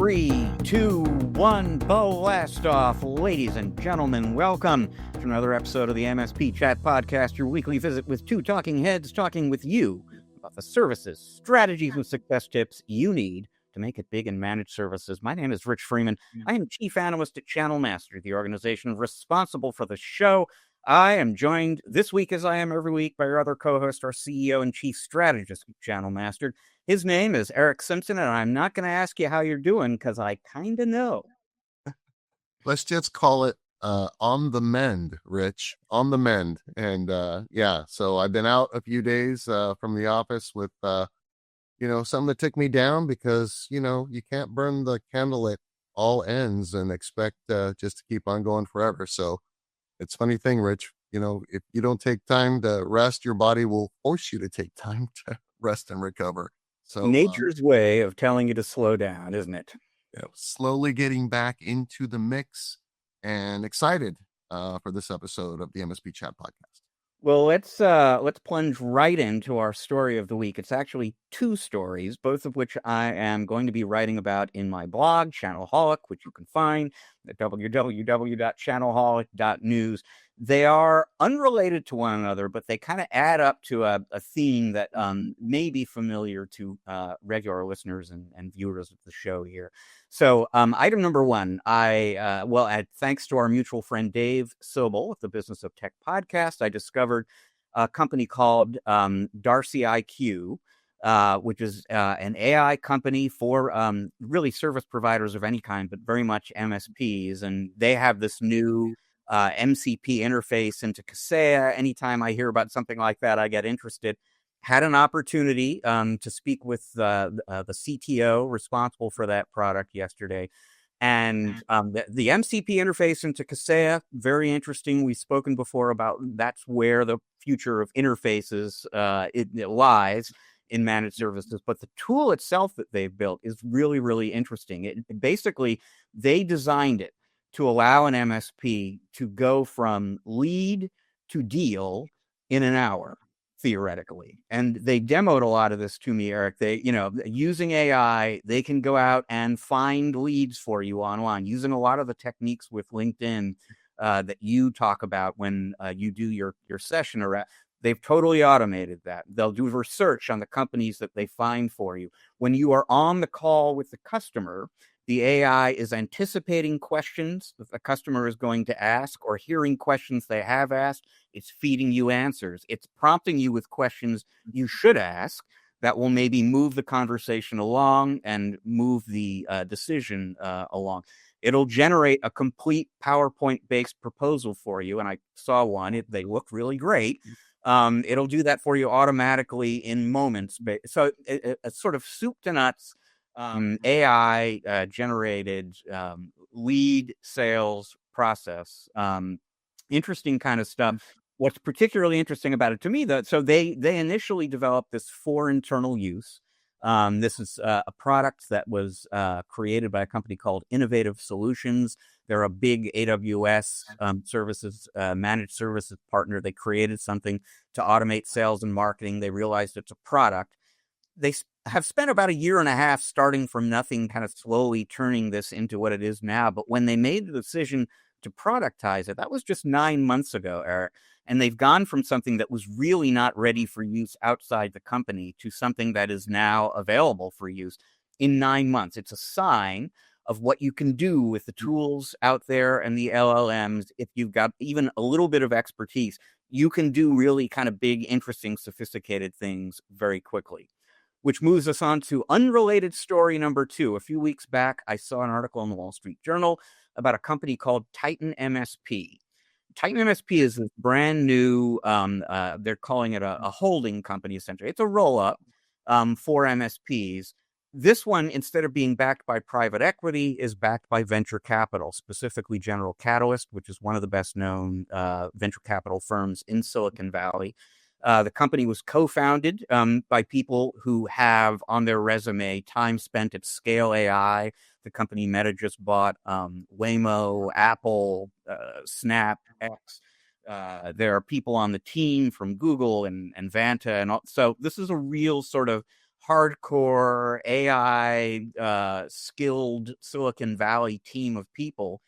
3, 2, 1, blast off. Ladies and gentlemen, welcome to another episode of the MSP Chat Podcast, your weekly visit with two talking heads talking with you about the services, strategies, and success tips you need to make it big in managed services. My name is Rich Freeman. I am Chief Analyst at Channel Master, the organization responsible for the show. I am joined this week, as I am every week, by our other co-host, our CEO and Chief Strategist at Channel Master. His name is Erick Simpson, and I'm not going to ask you how you're doing because I kind of know. Let's just call it on the mend, Rich, on the mend. And so I've been out a few days from the office with, something that took me down because, you can't burn the candle at all ends and expect just to keep on going forever. So it's a funny thing, Rich, if you don't take time to rest, your body will force you to take time to rest and recover. So nature's way of telling you to slow down, isn't it? Slowly getting back into the mix and excited for this episode of the MSP Chat Podcast. Well, let's plunge right into our story of the week. It's actually two stories, both of which I am going to be writing about in my blog, Channelholic, which you can find at www.channelholic.news. They are unrelated to one another, but they kind of add up to a theme that may be familiar to regular listeners and viewers of the show here. So item number one, thanks to our mutual friend Dave Sobel with the Business of Tech podcast, I discovered a company called DarcyIQ, which is an AI company for really service providers of any kind, but very much MSPs. And they have this new MCP interface into Kaseya. Anytime I hear about something like that, I get interested. Had an opportunity to speak with the CTO responsible for that product yesterday. And the MCP interface into Kaseya, very interesting. We've spoken before about that's where the future of interfaces it lies in managed services. But the tool itself that they've built is really, really interesting. Basically, they designed it to allow an MSP to go from lead to deal in an hour, theoretically. And they demoed a lot of this to me, Eric. They, using AI, they can go out and find leads for you online, using a lot of the techniques with LinkedIn that you talk about when you do your session. They've totally automated that. They'll do research on the companies that they find for you. When you are on the call with the customer, the AI is anticipating questions that the customer is going to ask or hearing questions they have asked. It's feeding you answers. It's prompting you with questions you should ask that will maybe move the conversation along and move the decision along. It'll generate a complete PowerPoint-based proposal for you. And I saw one. They look really great. It'll do that for you automatically in moments. So it's sort of soup to nuts. AI generated lead sales process. Interesting kind of stuff. What's particularly interesting about it to me, though, so they initially developed this for internal use. This is a product that was created by a company called Innovative Solutions. They're a big AWS services, managed services partner. They created something to automate sales and marketing. They realized it's a product. They have spent about a year and a half starting from nothing, kind of slowly turning this into what it is now. But when they made the decision to productize it, that was just 9 months ago, Eric. And they've gone from something that was really not ready for use outside the company to something that is now available for use in 9 months. It's a sign of what you can do with the tools out there and the LLMs. If you've got even a little bit of expertise, you can do really kind of big, interesting, sophisticated things very quickly. Which moves us on to unrelated story number two. A few weeks back, I saw an article in the Wall Street Journal about a company called Titan MSP. Titan MSP is this brand new, they're calling it a holding company, essentially. It's a roll-up for MSPs. This one, instead of being backed by private equity, is backed by venture capital, specifically General Catalyst, which is one of the best-known venture capital firms in Silicon Valley. The company was co-founded by people who have on their resume time spent at Scale AI. The company Meta just bought Waymo, Apple, Snap, X. There are people on the team from Google and Vanta. And all. So this is a real sort of hardcore AI skilled Silicon Valley team of people.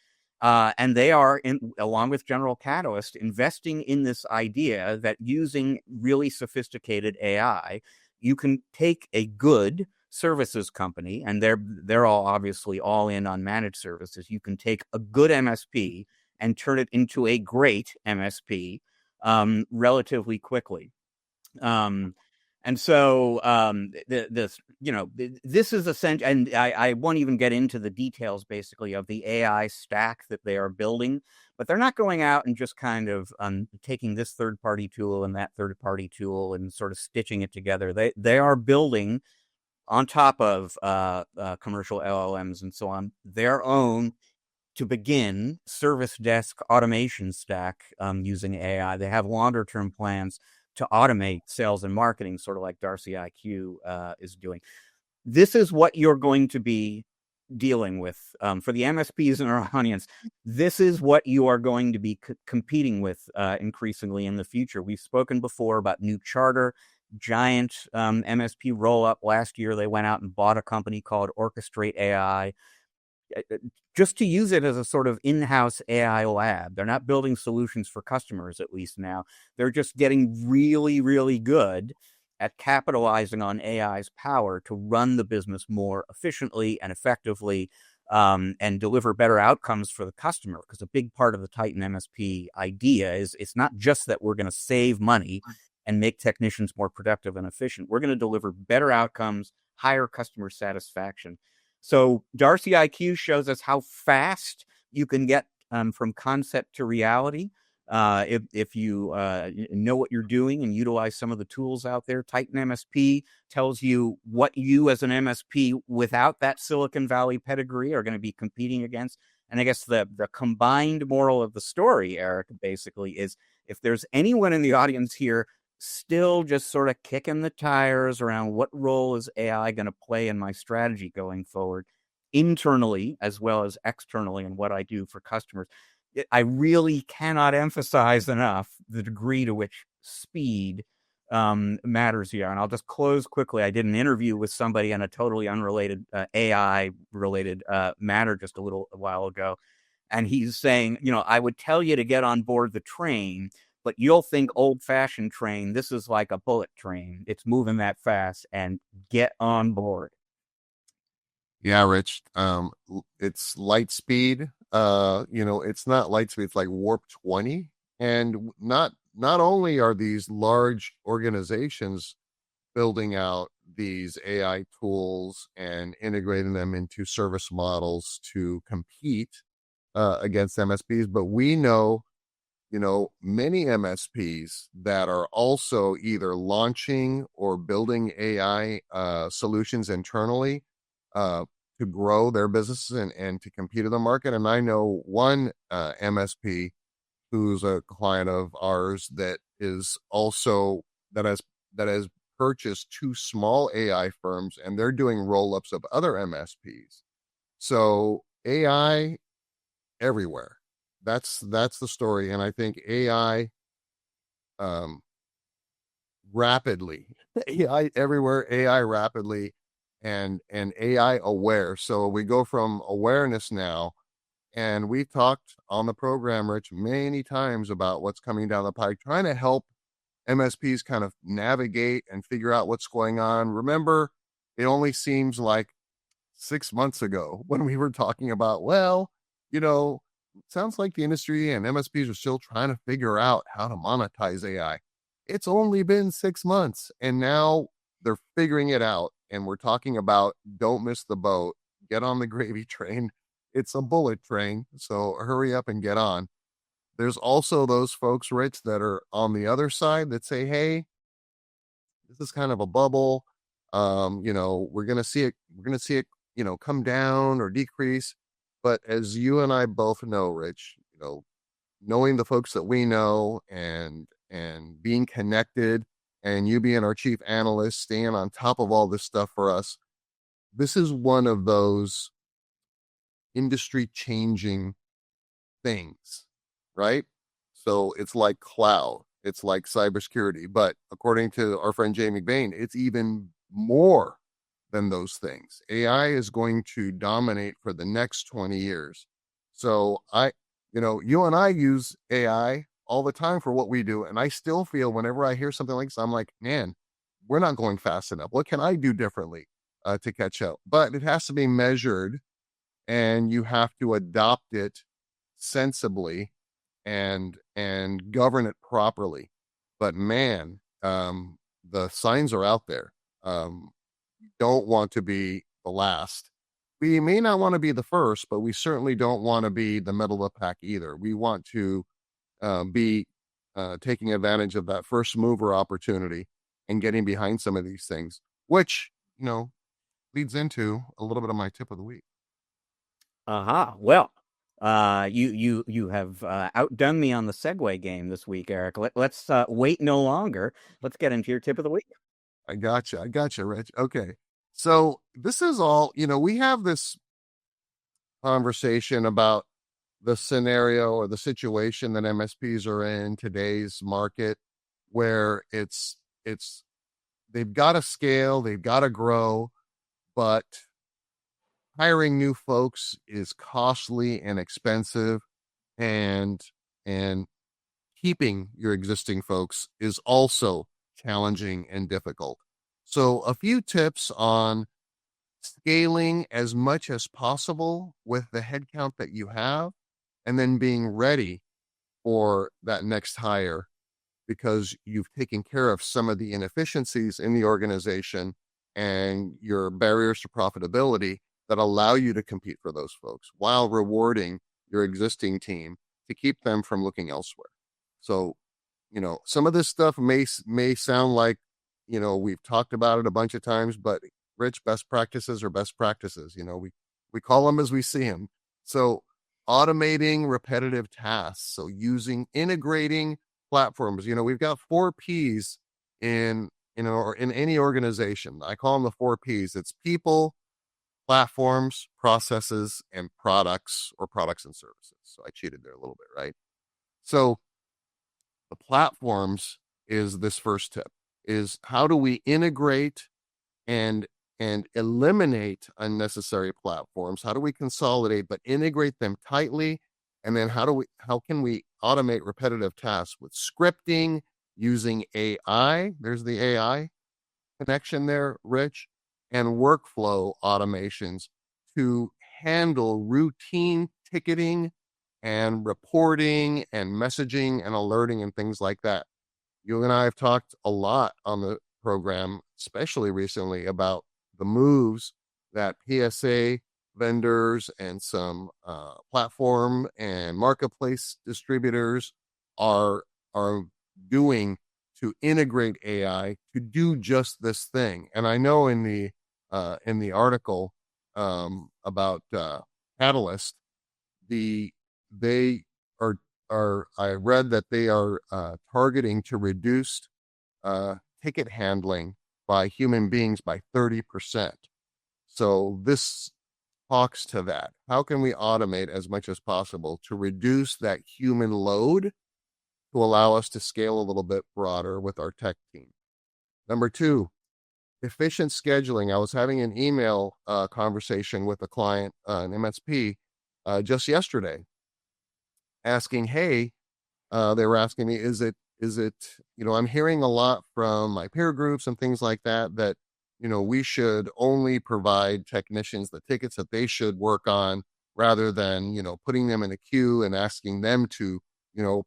And they are, along with General Catalyst, investing in this idea that using really sophisticated AI, you can take a good services company, and they're all obviously all in on managed services. You can take a good MSP and turn it into a great MSP relatively quickly. And so this is essential, and I won't even get into the details basically of the AI stack that they are building, but they're not going out and just kind of taking this third-party tool and that third-party tool and sort of stitching it together. They are building on top of commercial LLMs and so on their own, to begin, service desk automation stack using AI. They have longer term plans to automate sales and marketing, sort of like DarcyIQ is doing. This is what you're going to be dealing with for the MSPs in our audience. This is what you are going to be competing with increasingly in the future. We've spoken before about New Charter, giant MSP roll up last year. They went out and bought a company called Orchestrate AI, just to use it as a sort of in-house AI lab. They're not building solutions for customers, at least now. They're just getting really, really good at capitalizing on AI's power to run the business more efficiently and effectively, and deliver better outcomes for the customer. Because a big part of the Titan MSP idea is it's not just that we're going to save money and make technicians more productive and efficient. We're going to deliver better outcomes, higher customer satisfaction. So DarcyIQ shows us how fast you can get from concept to reality if you know what you're doing and utilize some of the tools out there. Titan MSP tells you what you as an MSP without that Silicon Valley pedigree are going to be competing against. And I guess the combined moral of the story, Eric, basically is, if there's anyone in the audience here still just sort of kicking the tires around what role is AI going to play in my strategy going forward, internally as well as externally, and what I do for customers, I really cannot emphasize enough the degree to which speed matters here. And I'll just close quickly. I did an interview with somebody on a totally unrelated AI related matter just a little while ago. And he's saying, I would tell you to get on board the train, but you'll think old-fashioned train. This is like a bullet train. It's moving that fast, and get on board. Yeah, Rich. It's light speed. It's not light speed, it's like warp 20. And not only are these large organizations building out these AI tools and integrating them into service models to compete against MSPs, but we know many MSPs that are also either launching or building AI solutions internally to grow their businesses and to compete in the market. And I know one MSP who's a client of ours that is also that has purchased two small AI firms, and they're doing roll-ups of other MSPs. So AI everywhere. That's the story. And I think AI rapidly, AI everywhere, AI rapidly, and AI aware. So we go from awareness now, and we've talked on the program, Rich, many times about what's coming down the pike, trying to help MSPs kind of navigate and figure out what's going on. Remember, it only seems like 6 months ago when we were talking about, it sounds like the industry and MSPs are still trying to figure out how to monetize AI. It's only been 6 months, and now they're figuring it out. And we're talking about, don't miss the boat, get on the gravy train. It's a bullet train, so hurry up and get on. There's also those folks, Rich, that are on the other side that say, hey, this is kind of a bubble. We're going to see it, come down or decrease. But as you and I both know, Rich, knowing the folks that we know and being connected, and you being our chief analyst, staying on top of all this stuff for us, this is one of those industry changing things, right? So it's like cloud, it's like cybersecurity, but according to our friend Jay McBain, it's even more than those things. AI is going to dominate for the next 20 years. So you and I use AI all the time for what we do. And I still feel whenever I hear something like this, I'm like, man, we're not going fast enough. What can I do differently to catch up? But it has to be measured, and you have to adopt it sensibly and govern it properly. But man, the signs are out there. Don't want to be the last. We may not want to be the first, but we certainly don't want to be the middle of the pack either. We want to be taking advantage of that first mover opportunity and getting behind some of these things, which, leads into a little bit of my tip of the week. Well, you have outdone me on the segue game this week, Eric. Let's wait no longer. Let's get into your tip of the week. I gotcha, Rich. Okay. So this is all, we have this conversation about the scenario or the situation that MSPs are in today's market, where they've got to scale, they've got to grow, but hiring new folks is costly and expensive, and keeping your existing folks is also challenging and difficult. So a few tips on scaling as much as possible with the headcount that you have, and then being ready for that next hire because you've taken care of some of the inefficiencies in the organization and your barriers to profitability that allow you to compete for those folks while rewarding your existing team to keep them from looking elsewhere. So, some of this stuff may sound like, we've talked about it a bunch of times, but Rich, best practices are best practices. We call them as we see them. So automating repetitive tasks. So integrating platforms. We've got 4 P's in any organization. I call them the 4 P's. It's people, platforms, processes, and products, or products and services. So I cheated there a little bit, right? So the platforms is this first tip, is how do we integrate and eliminate unnecessary platforms? How do we consolidate but integrate them tightly? And then how can we automate repetitive tasks with scripting, using AI? There's the AI connection there, Rich, and workflow automations to handle routine ticketing and reporting and messaging and alerting and things like that. You and I have talked a lot on the program, especially recently, about the moves that PSA vendors and some platform and marketplace distributors are doing to integrate AI to do just this thing. And I know in the article about Catalyst, they are I read that they are targeting to reduce ticket handling by human beings by 30%. So this talks to that. How can we automate as much as possible to reduce that human load to allow us to scale a little bit broader with our tech team? Number 2, efficient scheduling. I was having an email conversation with a client, an MSP, just yesterday, asking, hey, they were asking me, is it, I'm hearing a lot from my peer groups and things like that, we should only provide technicians the tickets that they should work on rather than, putting them in a queue and asking them to,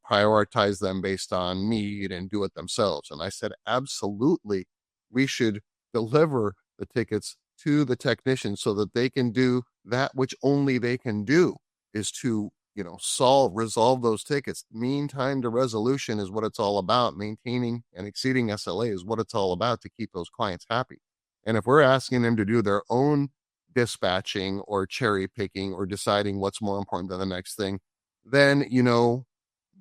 prioritize them based on need and do it themselves. And I said, absolutely, we should deliver the tickets to the technicians so that they can do that which only they can do, is to resolve those tickets. Mean time to resolution is what it's all about. Maintaining and exceeding SLA is what it's all about to keep those clients happy. And if we're asking them to do their own dispatching or cherry picking or deciding what's more important than the next thing, then,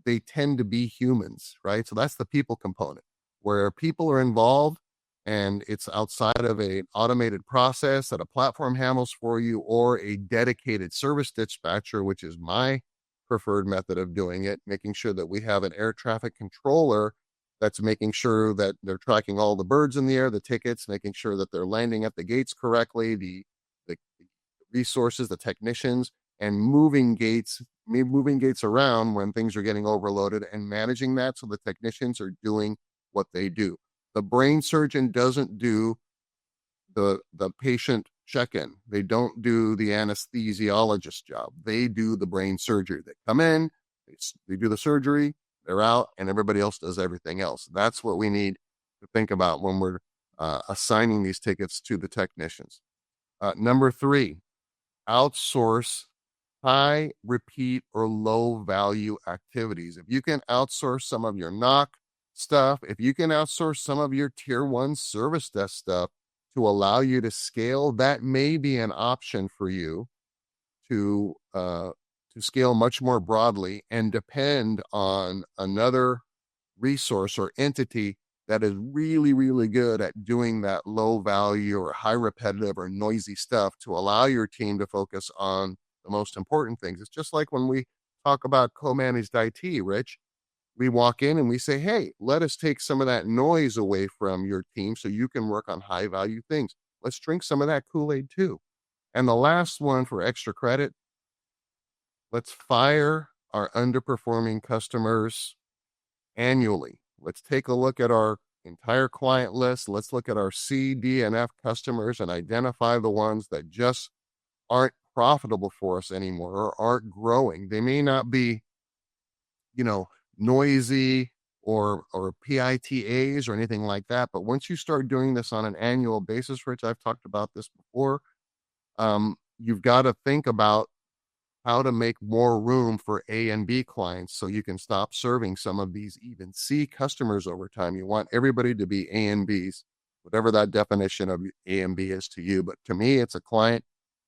they tend to be humans, right? So that's the people component, where people are involved and it's outside of an automated process that a platform handles for you, or a dedicated service dispatcher, which is my preferred method of doing it, making sure that we have an air traffic controller that's making sure that they're tracking all the birds in the air, the tickets, making sure that they're landing at the gates correctly, the resources, the technicians, and moving gates around when things are getting overloaded and managing that so the technicians are doing what they do. The brain surgeon doesn't do the patient check-in. They don't do the anesthesiologist job. They do the brain surgery. They come in, they do the surgery, they're out, and everybody else does everything else. That's what we need to think about when we're assigning these tickets to the technicians. Number 3, outsource high, repeat, or low value activities. If you can outsource some of your knock stuff, if you can outsource some of your tier 1 service desk stuff to allow you to scale, that may be an option for you to scale much more broadly and depend on another resource or entity that is really, really good at doing that low value or high repetitive or noisy stuff to allow your team to focus on the most important things. It's just like when we talk about co-managed IT, Rich. We walk in and we say, hey, let us take some of that noise away from your team so you can work on high value things. Let's drink some of that Kool-Aid too. And the last one for extra credit, let's fire our underperforming customers annually. Let's take a look at our entire client list. Let's look at our C, D, and F customers and identify the ones that just aren't profitable for us anymore or aren't growing. They may not be, noisy or PITAs or anything like that. But once you start doing this on an annual basis, Rich, I've talked about this before, you've got to think about how to make more room for A and B clients so you can stop serving some of these even C customers over time. You want everybody to be A and Bs, whatever that definition of A and B is to you. But to me, it's a client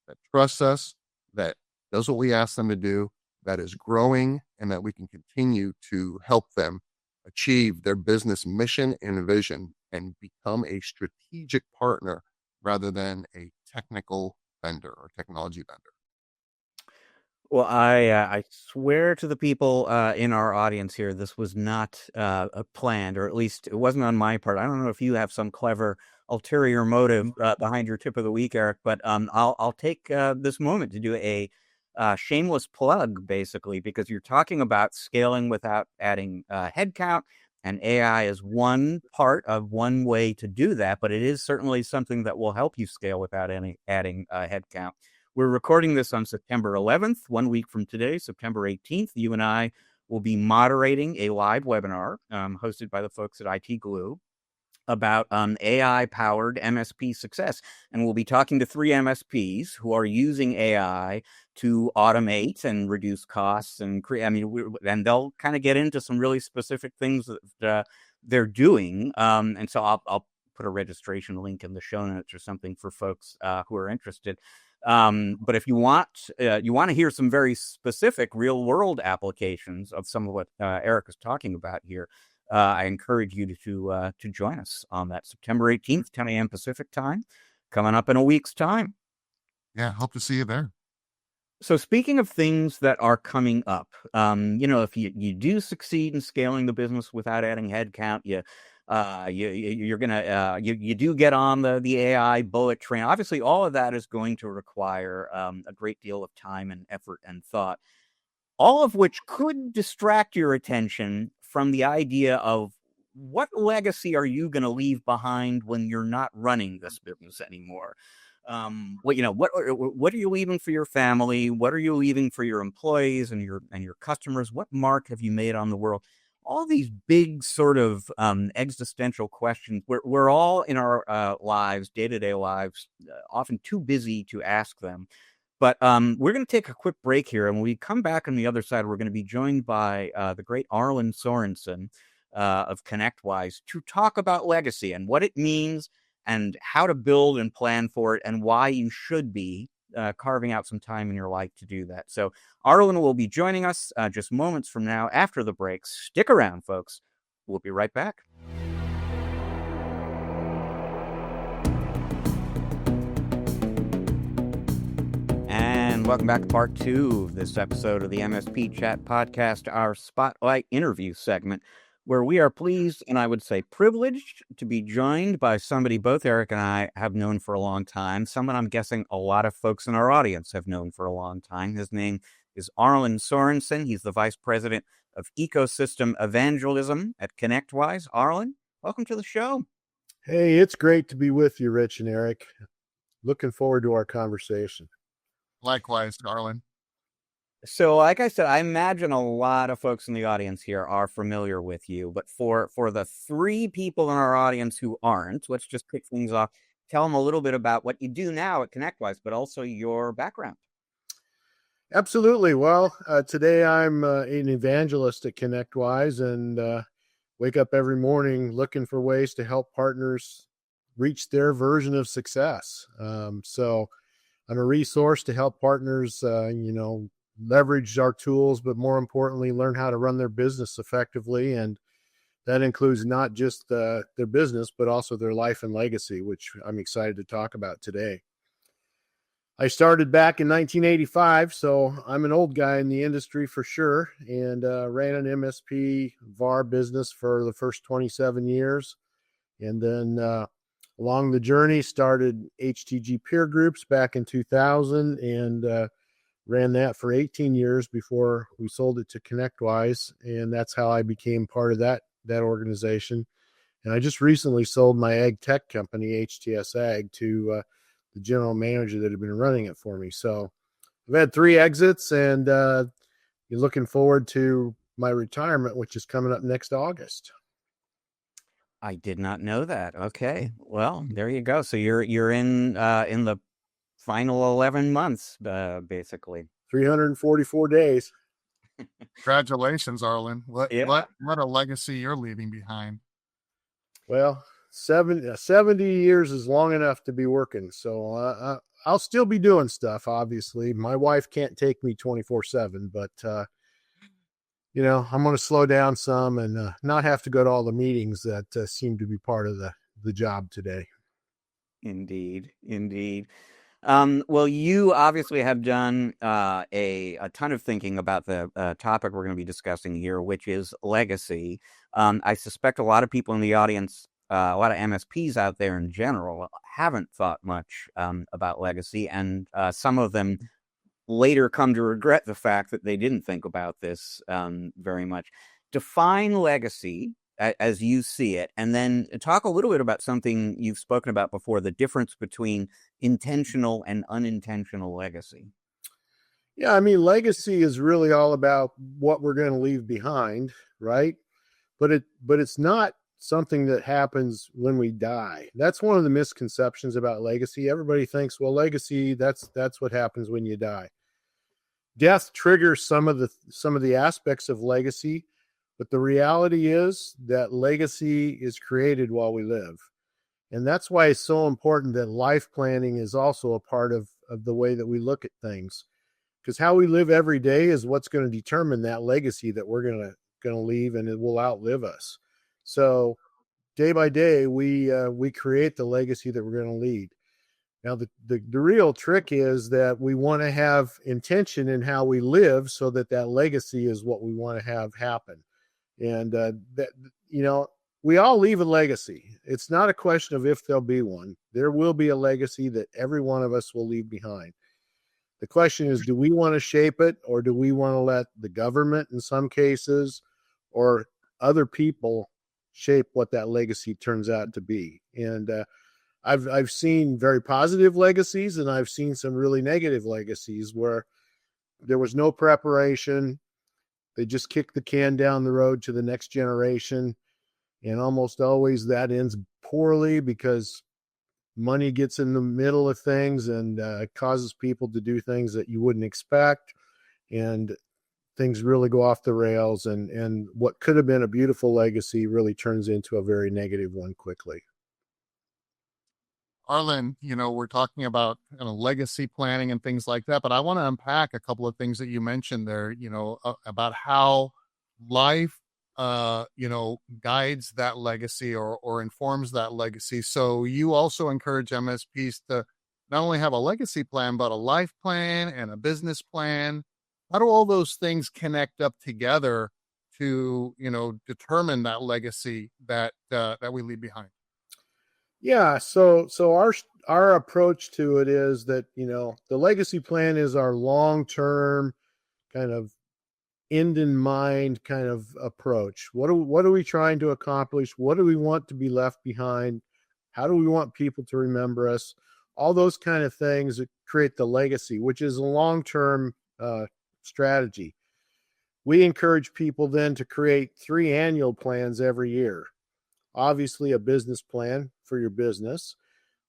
that trusts us, that does what we ask them to do, that is growing, and that we can continue to help them achieve their business mission and vision and become a strategic partner rather than a technical vendor or technology vendor. Well, I swear to the people in our audience here, this was not planned, or at least it wasn't on my part. I don't know if you have some clever ulterior motive behind your tip of the week, Eric, but I'll take this moment to do a shameless plug, basically, because you're talking about scaling without adding headcount, and AI is one part of one way to do that, but it is certainly something that will help you scale without adding headcount. We're recording this on September 11th, 1 week from today, September 18th. You and I will be moderating a live webinar hosted by the folks at IT Glue about AI-powered MSP success. And we'll be talking to 3 MSPs who are using AI to automate and reduce costs and create. And they'll kind of get into some really specific things that they're doing. And so I'll put a registration link in the show notes or something for folks who are interested. But if you want to hear some very specific real world applications of some of what Eric is talking about here, I encourage you to join us on that September 18th, 10 a.m. Pacific time, coming up in a week's time. Yeah, hope to see you there. So speaking of things that are coming up, if you do succeed in scaling the business without adding headcount, you do get on the AI bullet train. Obviously, all of that is going to require a great deal of time and effort and thought, all of which could distract your attention from the idea of what legacy are you going to leave behind when you're not running this business anymore. What are you leaving for your family? What are you leaving for your employees and your customers? What mark have you made on the world? All these big sort of existential questions. We're all in our lives, day-to-day lives, often too busy to ask them. But we're going to take a quick break here, and when we come back on the other side, we're going to be joined by the great Arlin Sorensen of ConnectWise to talk about legacy and what it means and how to build and plan for it and why you should be carving out some time in your life to do that. So Arlin will be joining us just moments from now after the break. Stick around, folks. We'll be right back. And welcome back to part 2 of this episode of the MSP Chat Podcast, our Spotlight interview segment. where we are pleased and I would say privileged to be joined by somebody both Eric and I have known for a long time, someone I'm guessing a lot of folks in our audience have known for a long time. His name is Arlin Sorensen. He's the Vice President of Ecosystem Evangelism at ConnectWise. Arlin, welcome to the show. Hey, it's great to be with you, Rich and Eric. Looking forward to our conversation. Likewise, Arlin. So, like I said, I imagine a lot of folks in the audience here are familiar with you. But for the three people in our audience who aren't, let's just kick things off. Tell them a little bit about what you do now at ConnectWise, but also your background. Absolutely. Well, today I'm an evangelist at ConnectWise and wake up every morning looking for ways to help partners reach their version of success. So I'm a resource to help partners, leverage our tools, but more importantly, learn how to run their business effectively. And that includes not just their business, but also their life and legacy, which I'm excited to talk about today. I started back in 1985, so I'm an old guy in the industry for sure, and ran an MSP VAR business for the first 27 years. And then along the journey, started HTG Peer Groups back in 2000 and ran that for 18 years before we sold it to ConnectWise. And that's how I became part of that organization. And I just recently sold my ag tech company, HTS Ag, to the general manager that had been running it for me. So I've had 3 exits and you're looking forward to my retirement, which is coming up next August. I did not know that. Okay. Well, there you go. So you're in the final 11 months, basically. 344 days. Congratulations, Arlin. What a legacy you're leaving behind. Well, 70 years is long enough to be working. So I'll still be doing stuff, obviously. My wife can't take me 24/7, but I'm going to slow down some and not have to go to all the meetings that seem to be part of the job today. Indeed. Well, you obviously have done a ton of thinking about the topic we're going to be discussing here, which is legacy. I suspect a lot of people in the audience, a lot of MSPs out there in general, haven't thought much about legacy, and some of them later come to regret the fact that they didn't think about this very much. Define legacy as you see it, and then talk a little bit about something you've spoken about before, the difference between intentional and unintentional legacy. Yeah, I mean, legacy is really all about what we're going to leave behind, right? But it's not something that happens when we die. That's one of the misconceptions about legacy. Everybody thinks, well, legacy, that's what happens when you die. Death triggers some of the aspects of legacy, but the reality is that legacy is created while we live. And that's why it's so important that life planning is also a part of the way that we look at things. Because how we live every day is what's going to determine that legacy that we're going to leave, and it will outlive us. So day by day, we create the legacy that we're going to lead. Now, the real trick is that we want to have intention in how we live so that legacy is what we want to have happen. And we all leave a legacy. It's not a question of if there'll be one. There will be a legacy that every one of us will leave behind. The question is, do we want to shape it, or do we want to let the government in some cases or other people shape what that legacy turns out to be? And I've seen very positive legacies, and I've seen some really negative legacies where there was no preparation. They just kick the can down the road to the next generation. And almost always that ends poorly because money gets in the middle of things and causes people to do things that you wouldn't expect. And things really go off the rails. And what could have been a beautiful legacy really turns into a very negative one quickly. Arlin, we're talking about legacy planning and things like that, but I want to unpack a couple of things that you mentioned there, about how life, guides that legacy or informs that legacy. So you also encourage MSPs to not only have a legacy plan, but a life plan and a business plan. How do all those things connect up together to, determine that legacy that we leave behind? Yeah, so our approach to it is that, the legacy plan is our long-term kind of end in mind kind of approach. What are we trying to accomplish? What do we want to be left behind? How do we want people to remember us? All those kind of things that create the legacy, which is a long-term strategy. We encourage people then to create 3 annual plans every year. Obviously, a business plan for your business,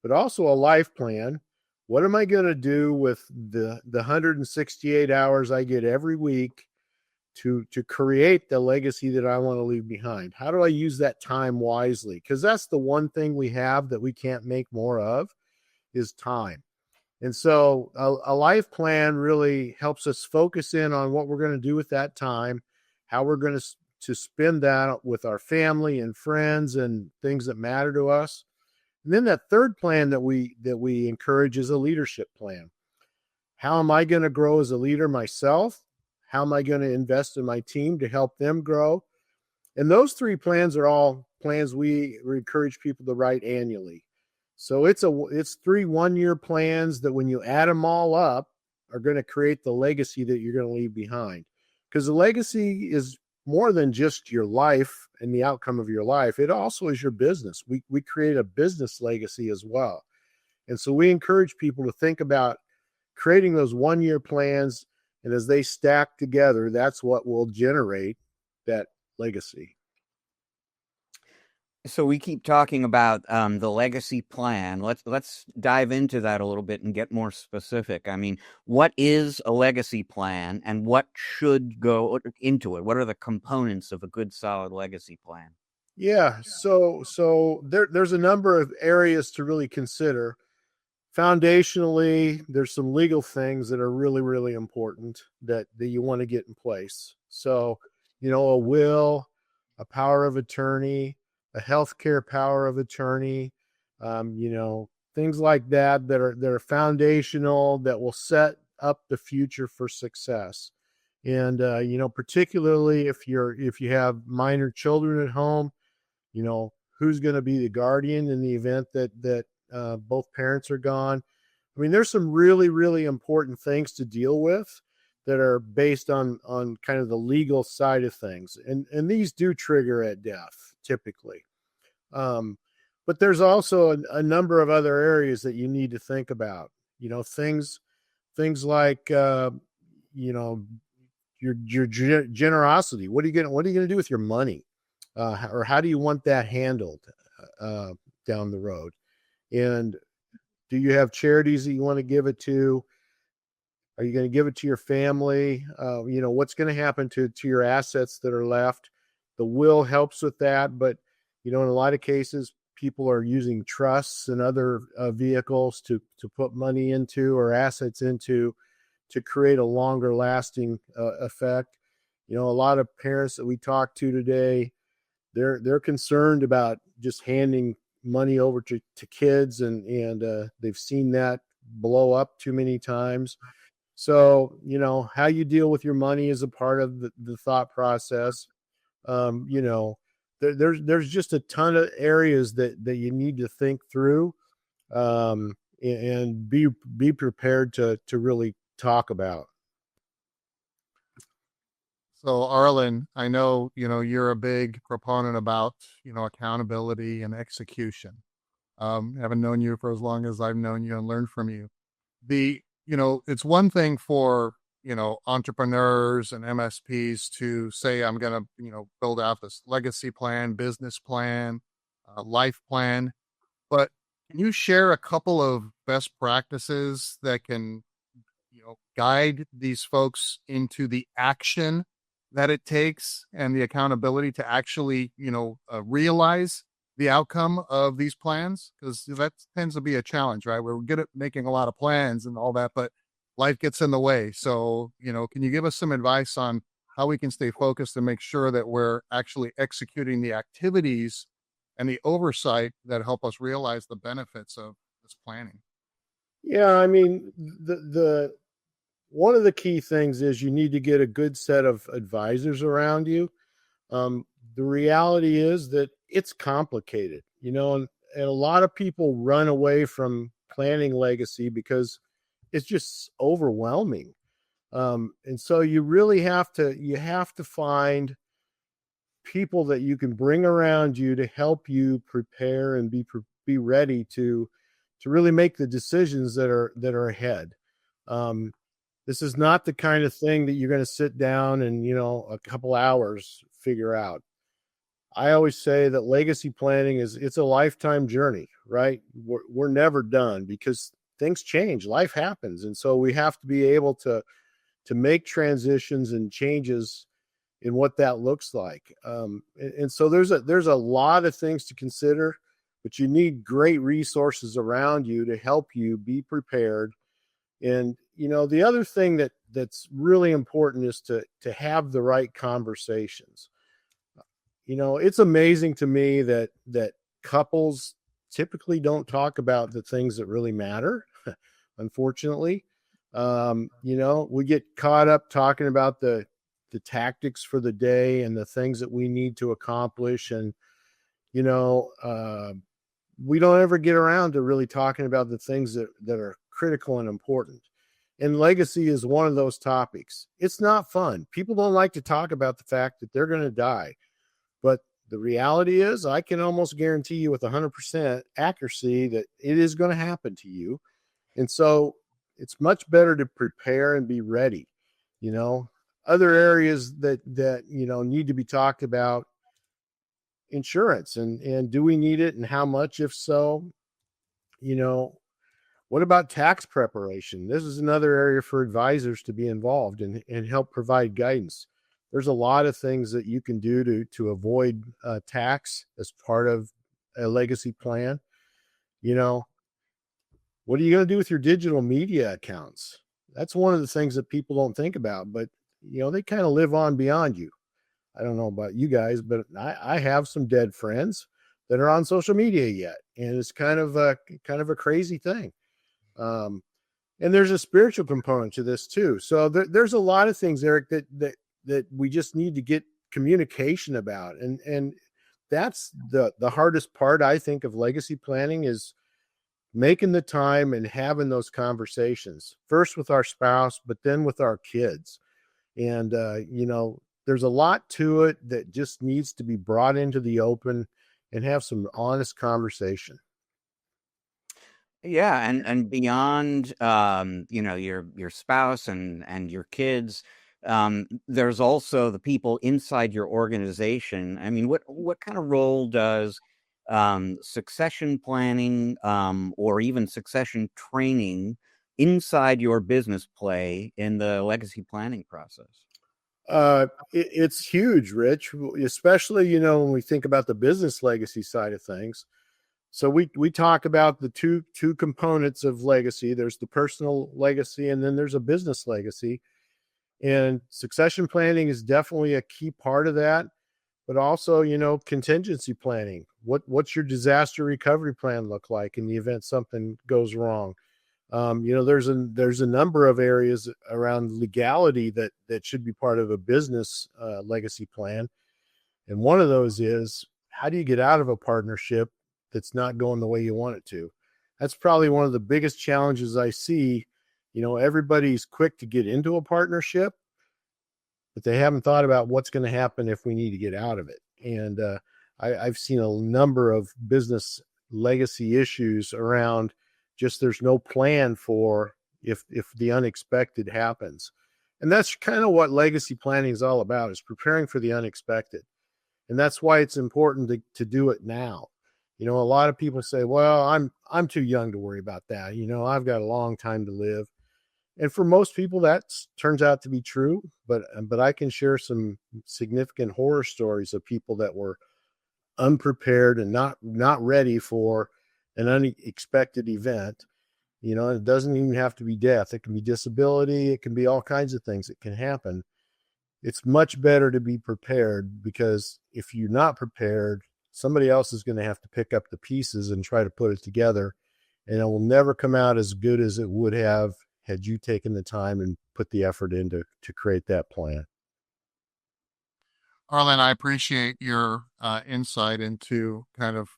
but also a life plan. What am I going to do with the 168 hours I get every week to create the legacy that I want to leave behind? How do I use that time wisely? Because that's the one thing we have that we can't make more of is time. And so a life plan really helps us focus in on what we're going to do with that time, how we're going to spend that with our family and friends and things that matter to us. And then that third plan that we encourage is a leadership plan. How am I going to grow as a leader myself? How am I going to invest in my team to help them grow? And those 3 plans are all plans we encourage people to write annually. So it's 3 1-year plans that when you add them all up are going to create the legacy that you're going to leave behind. Because the legacy is more than just your life and the outcome of your life. It also is your business. We create a business legacy as well. And so we encourage people to think about creating those 1-year plans. And as they stack together, that's what will generate that legacy. So we keep talking about the legacy plan. Let's dive into that a little bit and get more specific. I mean, what is a legacy plan, and what should go into it? What are the components of a good, solid legacy plan? Yeah, so there's a number of areas to really consider. Foundationally, there's some legal things that are really, really important that you want to get in place. So, a will, a power of attorney, a healthcare power of attorney, things like that are foundational, that will set up the future for success. And particularly if you have minor children at home, who's going to be the guardian in the event that both parents are gone. I mean, there's some really, really important things to deal with that are based on kind of the legal side of things. And these do trigger at death typically. But there's also a number of other areas that you need to think about, things like, your generosity. What are you going to do with your money? Or how do you want that handled down the road? And do you have charities that you want to give it to? Are you going to give it to your family? What's going to happen to your assets that are left? The will helps with that, but in a lot of cases, people are using trusts and other vehicles to put money into or assets into to create a longer lasting effect. A lot of parents that we talk to today, they're concerned about just handing money over to kids, and they've seen that blow up too many times. So, how you deal with your money is a part of the thought process. There's just a ton of areas that you need to think through, and be prepared to really talk about. So Arlin, I know, you're a big proponent about, accountability and execution. Haven't known you for as long as I've known you and learned from you. It's one thing for, entrepreneurs and MSPs to say, I'm going to, build out this legacy plan, business plan, life plan. But can you share a couple of best practices that can, guide these folks into the action that it takes and the accountability to actually, realize the outcome of these plans? Because that tends to be a challenge, right? We're good at making a lot of plans and all that, but life gets in the way. So, can you give us some advice on how we can stay focused and make sure that we're actually executing the activities and the oversight that help us realize the benefits of this planning? Yeah, I mean, one of the key things is you need to get a good set of advisors around you. The reality is that it's complicated, and a lot of people run away from planning legacy because it's just overwhelming. And so you really have to find people that you can bring around you to help you prepare and be ready to really make the decisions that are ahead. This is not the kind of thing that you're going to sit down and a couple hours figure out. I always say that legacy planning it's a lifetime journey, right? We're never done because things change, life happens, and so we have to be able to make transitions and changes in what that looks like. And so there's a lot of things to consider, but you need great resources around you to help you be prepared. And the other thing that's really important is to have the right conversations. It's amazing to me that couples typically don't talk about the things that really matter. Unfortunately, we get caught up talking about the tactics for the day and the things that we need to accomplish, and we don't ever get around to really talking about the things that are critical and important. And legacy is one of those topics. It's not fun. People don't like to talk about the fact that they're going to die. But the reality is, I can almost guarantee you with 100% accuracy that it is going to happen to you. And so it's much better to prepare and be ready. Other areas that need to be talked about: insurance, and do we need it and how much? If so, what about tax preparation? This is another area for advisors to be involved and help provide guidance. There's a lot of things that you can do to avoid tax as part of a legacy plan. What are you going to do with your digital media accounts? That's one of the things that people don't think about, but they kind of live on beyond you. I don't know about you guys, but I have some dead friends that are on social media yet, and it's kind of a crazy thing. And there's a spiritual component to this too. So there's a lot of things, Eric, that we just need to get communication about. And that's the hardest part, I think, of legacy planning, is making the time and having those conversations, first with our spouse, but then with our kids. And, there's a lot to it that just needs to be brought into the open and have some honest conversation. Yeah, and beyond your spouse and your kids, there's also the people inside your organization. I mean, what kind of role does succession planning or even succession training inside your business play in the legacy planning process? It's huge, Rich, especially when we think about the business legacy side of things. So we talk about the two components of legacy. There's the personal legacy, and then there's a business legacy. And succession planning is definitely a key part of that. But also, contingency planning. What's your disaster recovery plan look like in the event something goes wrong? There's a number of areas around legality that should be part of a business legacy plan. And one of those is, how do you get out of a partnership that's not going the way you want it to? That's probably one of the biggest challenges I see. Everybody's quick to get into a partnership, but they haven't thought about what's going to happen if we need to get out of it. And I've seen a number of business legacy issues around just there's no plan for if the unexpected happens. And that's kind of what legacy planning is all about, is preparing for the unexpected. And that's why it's important to do it now. A lot of people say, well, I'm too young to worry about that. I've got a long time to live. And for most people, that turns out to be true. But I can share some significant horror stories of people that were unprepared and not ready for an unexpected event. It doesn't even have to be death. It can be disability. It can be all kinds of things that can happen. It's much better to be prepared, because if you're not prepared, somebody else is going to have to pick up the pieces and try to put it together. And it will never come out as good as it would have had you taken the time and put the effort into to create that plan. Arlin, I appreciate your insight into kind of,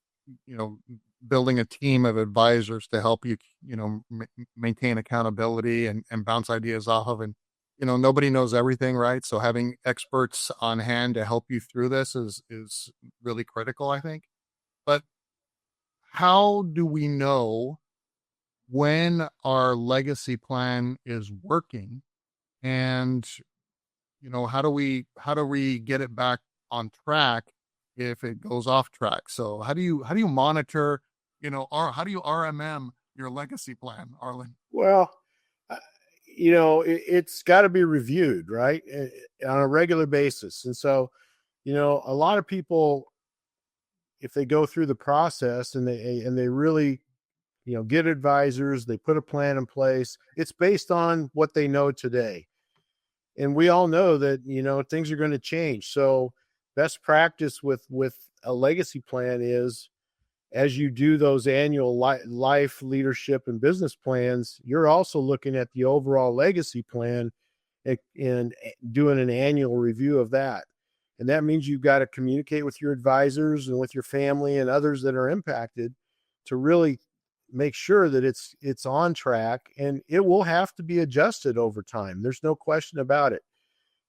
building a team of advisors to help you, maintain accountability and bounce ideas off of. And, nobody knows everything, right? So having experts on hand to help you through this is really critical, I think. But how do we know when our legacy plan is working? And how do we get it back on track if it goes off track? So how do you monitor, or how do you RMM your legacy plan, Arlen? Well, uh, it's got to be reviewed, right, on a regular basis. And so, a lot of people, if they go through the process and they really, get advisors, they put a plan in place. It's based on what they know today. And we all know that, things are going to change. So best practice with a legacy plan is, as you do those annual life, leadership, and business plans, you're also looking at the overall legacy plan and doing an annual review of that. And that means you've got to communicate with your advisors and with your family and others that are impacted to really make sure that it's on track, and it will have to be adjusted over time. There's no question about it.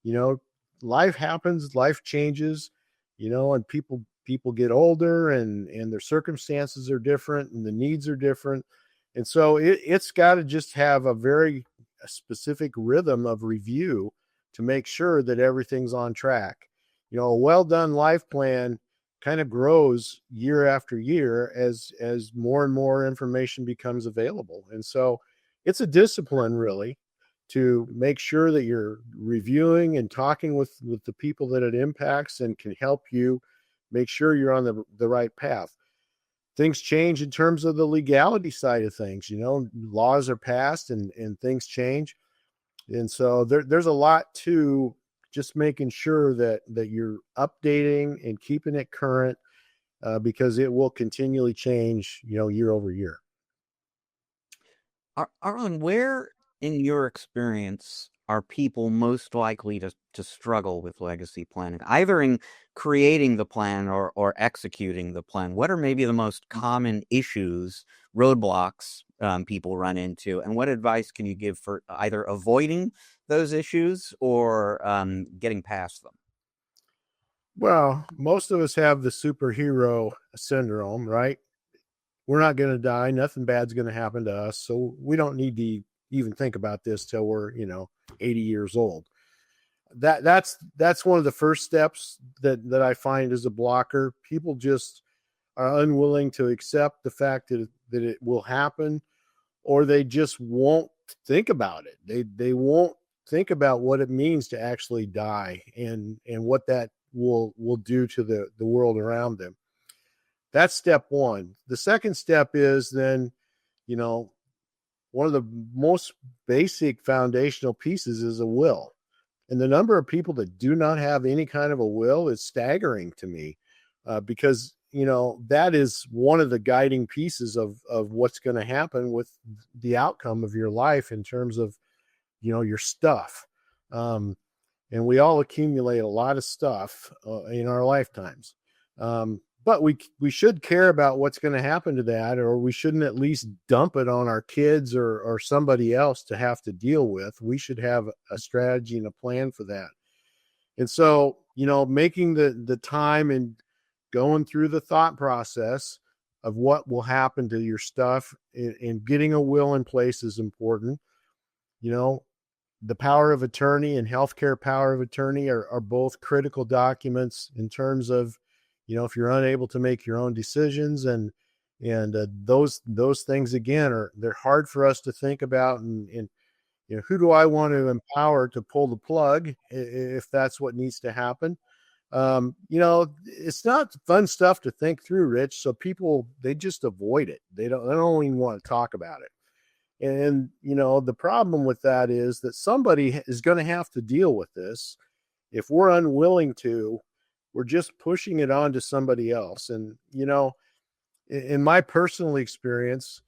You know, life happens, life changes, and people get older and their circumstances are different and the needs are different. And so it's got to just have a very specific rhythm of review to make sure that everything's on track. A well done life plan kind of grows year after year as more and more information becomes available. And so it's a discipline, really, to make sure that you're reviewing and talking with the people that it impacts and can help you make sure you're on the right path. Things change in terms of the legality side of things. Laws are passed and things change. And so there's a lot to just making sure that you're updating and keeping it current, because it will continually change, year over year. Arlen, where in your experience are people most likely to struggle with legacy planning, either in creating the plan or executing the plan? What are maybe the most common issues, roadblocks people run into, and what advice can you give for either avoiding those issues or getting past them? Well, most of us have the superhero syndrome, right? We're not going to die. Nothing bad's going to happen to us. So we don't need to even think about this till we're, 80 years old. That's one of the first steps that I find as a blocker. People just are unwilling to accept the fact that it will happen, or they just won't think about it. They won't think about what it means to actually die and what that will do to the world around them. That's step one. The second step is then, one of the most basic foundational pieces is a will. And the number of people that do not have any kind of a will is staggering to me, because, that is one of the guiding pieces of what's going to happen with the outcome of your life in terms of, your stuff. And we all accumulate a lot of stuff in our lifetimes. But we should care about what's going to happen to that, or we shouldn't at least dump it on our kids or somebody else to have to deal with. We should have a strategy and a plan for that. And so, making the time and going through the thought process of what will happen to your stuff and getting a will in place is important. The power of attorney and healthcare power of attorney are both critical documents in terms of, if you're unable to make your own decisions, and those things again they're hard for us to think about, and who do I want to empower to pull the plug if that's what needs to happen? It's not fun stuff to think through, Rich. So people, they just avoid it. They don't even want to talk about it. And the problem with that is that somebody is going to have to deal with this. If we're unwilling to, we're just pushing it on to somebody else. And, in my personal experience,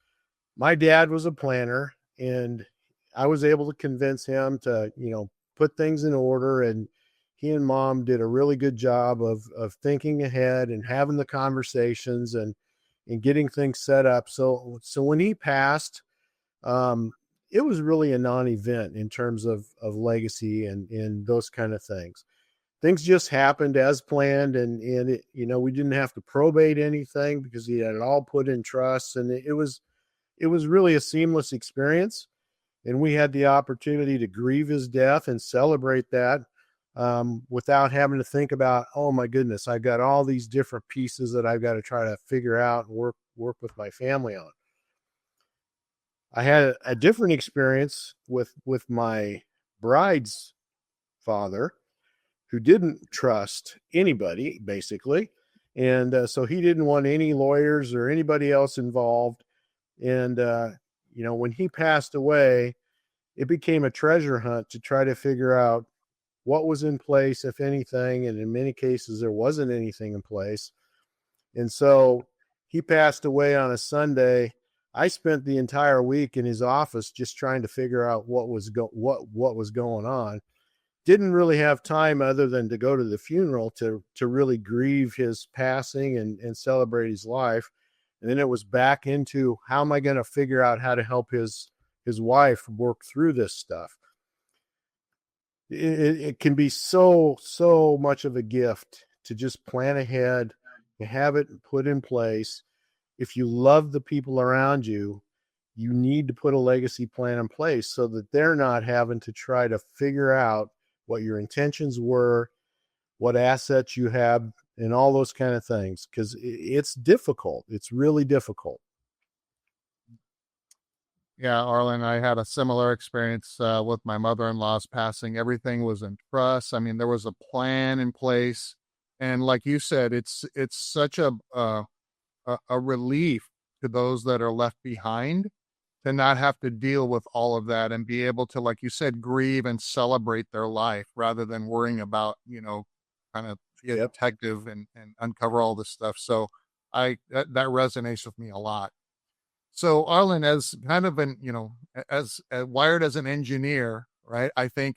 my dad was a planner, and I was able to convince him to, put things in order. And he and mom did a really good job of thinking ahead and having the conversations and getting things set up. So when he passed, it was really a non-event in terms of legacy and those kind of things. Things just happened as planned, and it, we didn't have to probate anything because he had it all put in trust, and it was really a seamless experience. And we had the opportunity to grieve his death and celebrate that without having to think about, oh my goodness, I've got all these different pieces that I've got to try to figure out and work with my family on. I had a different experience with my bride's father, who didn't trust anybody, basically. And so he didn't want any lawyers or anybody else involved. And, when he passed away, it became a treasure hunt to try to figure out what was in place, if anything. And in many cases, there wasn't anything in place. And so he passed away on a Sunday. I spent the entire week in his office just trying to figure out what was going on. Didn't really have time other than to go to the funeral to really grieve his passing and celebrate his life. And then it was back into, how am I going to figure out how to help his wife work through this stuff? It can be so much of a gift to just plan ahead, to have it put in place. If you love the people around you, you need to put a legacy plan in place so that they're not having to try to figure out what your intentions were, what assets you have, and all those kind of things, because it's difficult. It's really difficult. Yeah, Arlin, I had a similar experience with my mother-in-law's passing. Everything was in trust. I mean, there was a plan in place, and like you said, it's such a relief to those that are left behind to not have to deal with all of that and be able to, like you said, grieve and celebrate their life rather than worrying about, kind of be a detective and uncover all this stuff. So that resonates with me a lot. So Arlin, as kind of as wired as an engineer, right? I think,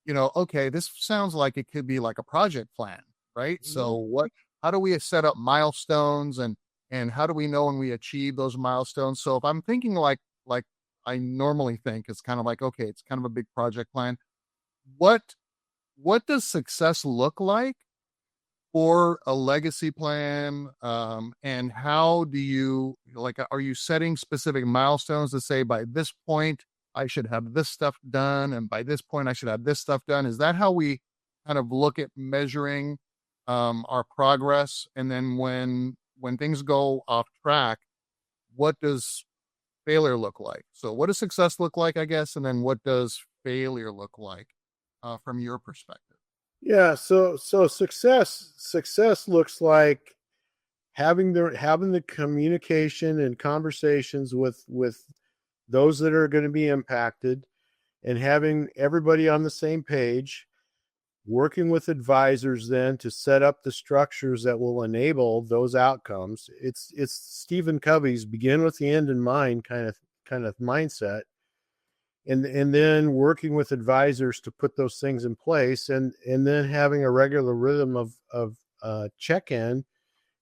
okay, this sounds like it could be like a project plan, right? Mm-hmm. So how do we set up milestones and how do we know when we achieve those milestones? So if I'm thinking like I normally think, it's kind of like, okay, it's kind of a big project plan. What does success look like for a legacy plan? And how do you, are you setting specific milestones to say, by this point, I should have this stuff done, and by this point, I should have this stuff done? Is that how we kind of look at measuring our progress? And then when things go off track, what does failure look like? So what does success look like, I guess? And then what does failure look like from your perspective? Yeah. So success looks like having the communication and conversations with those that are going to be impacted, and having everybody on the same page, working with advisors then to set up the structures that will enable those outcomes. It's Stephen Covey's begin with the end in mind kind of mindset. And then working with advisors to put those things in place, and then having a regular rhythm of check-in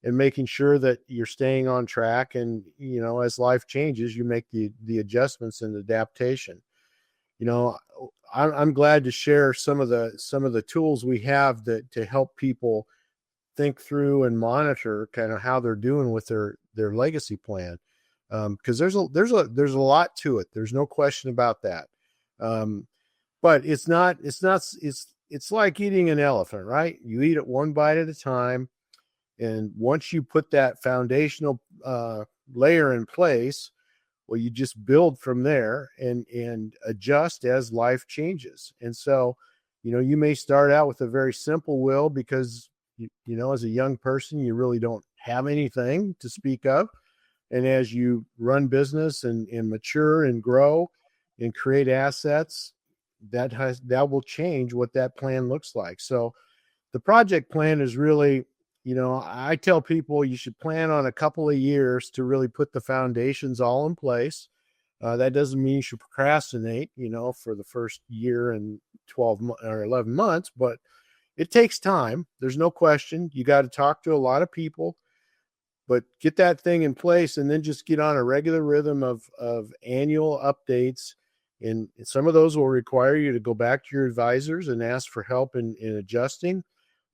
and making sure that you're staying on track. And, as life changes, you make the adjustments and adaptation. I'm glad to share some of the tools we have to help people think through and monitor kind of how they're doing with their legacy plan. Because there's a lot to it. There's no question about that. But it's like eating an elephant, right? You eat it one bite at a time. And once you put that foundational layer in place, well, you just build from there and adjust as life changes. And so, you may start out with a very simple will because, as a young person, you really don't have anything to speak of. And as you run business and mature and grow and create assets, that will change what that plan looks like. So the project plan is really, I tell people you should plan on a couple of years to really put the foundations all in place. That doesn't mean you should procrastinate, for the first year and 12 or 11 months, but It takes time. There's no question. You got to talk to a lot of people, but get that thing in place and then just get on a regular rhythm of annual updates. And some of those will require you to go back to your advisors and ask for help in adjusting.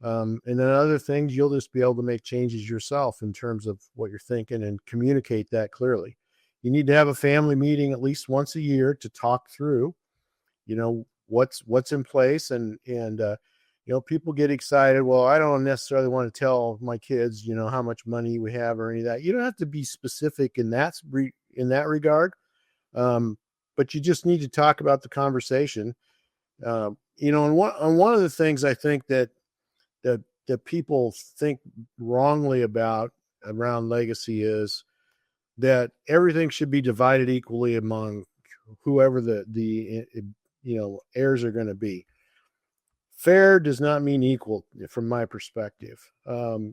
And then other things, you'll just be able to make changes yourself in terms of what you're thinking and communicate that clearly. You need to have a family meeting at least once a year to talk through, what's in place. And people get excited. Well, I don't necessarily want to tell my kids, how much money we have or any of that. You don't have to be specific in that regard. But you just need to talk about the conversation. And one of the things I think that people think wrongly about around legacy is that everything should be divided equally among whoever the heirs are going to be. Fair does not mean equal from my perspective. But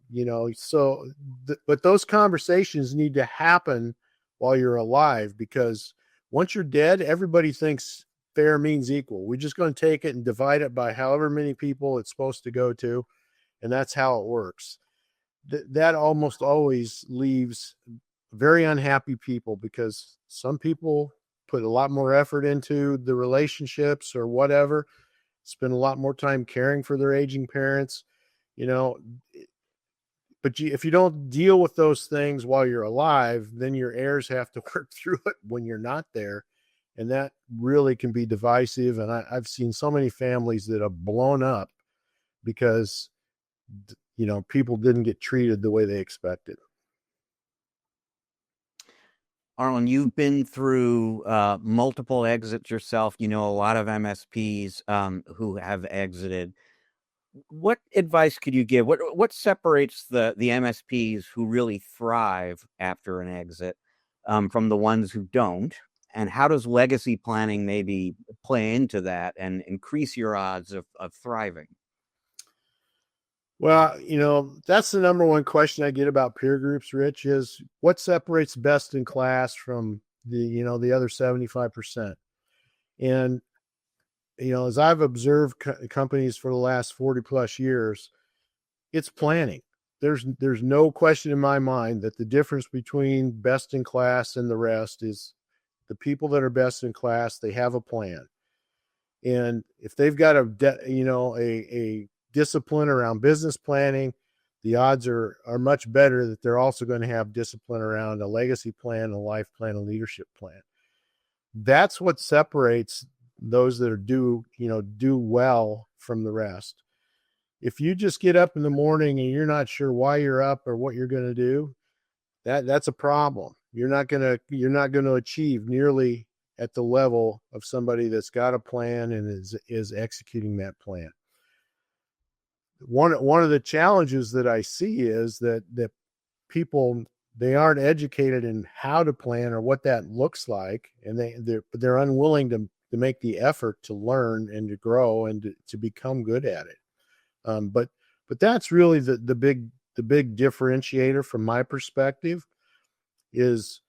those conversations need to happen while you're alive, because once you're dead, everybody thinks fair means equal. We're just going to take it and divide it by however many people it's supposed to go to. And that's how it works. That almost always leaves very unhappy people, because some people put a lot more effort into the relationships or whatever, spend a lot more time caring for their aging parents, but if you don't deal with those things while you're alive, then your heirs have to work through it when you're not there. And that really can be divisive. And I've seen so many families that have blown up because, people didn't get treated the way they expected. Arlin, you've been through multiple exits yourself. A lot of MSPs who have exited. What advice could you give? What separates the MSPs who really thrive after an exit from the ones who don't? And how does legacy planning maybe play into that and increase your odds of thriving? Well, that's the number one question I get about peer groups, Rich, is what separates best in class from the other 75%. And, as I've observed companies for the last 40 plus years, it's planning. There's no question in my mind that the difference between best in class and the rest is the people that are best in class, they have a plan. And if they've got a discipline around business planning, the odds are much better that they're also going to have discipline around a legacy plan, a life plan, a leadership plan. That's what separates those that do well from the rest. If you just get up in the morning and you're not sure why you're up or what you're going to do, that's a problem. You're not going to achieve nearly at the level of somebody that's got a plan and is executing that plan. One of the challenges that I see is that people, they aren't educated in how to plan or what that looks like, and they're unwilling to make the effort to learn and to grow and to become good at it. But that's really the big differentiator from my perspective is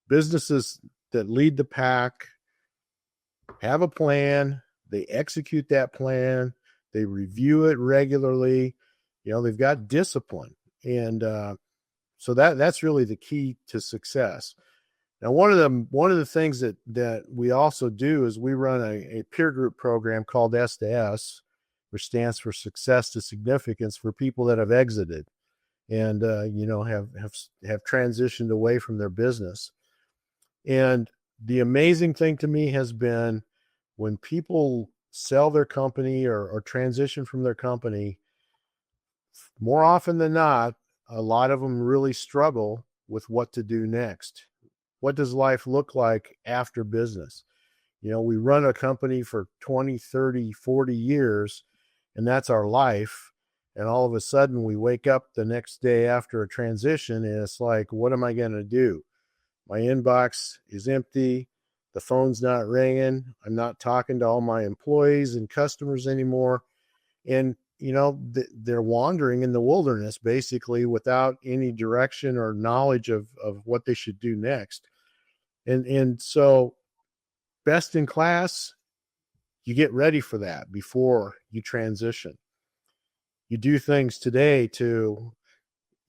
businesses that lead the pack have a plan, they execute that plan, they review it regularly, they've got discipline. And so that's really the key to success. Now, one of the things that we also do is we run a peer group program called S to S, which stands for Success to Significance, for people that have exited and have transitioned away from their business. And the amazing thing to me has been when people sell their company or transition from their company, more often than not, a lot of them really struggle with what to do next. What does life look like after business? We run a company for 20, 30, 40 years, and that's our life. And all of a sudden we wake up the next day after a transition and it's like, what am I going to do? My inbox is empty. The phone's not ringing. I'm not talking to all my employees and customers anymore. And, they're wandering in the wilderness basically without any direction or knowledge of what they should do next. And so best in class, you get ready for that before you transition. you do things today to,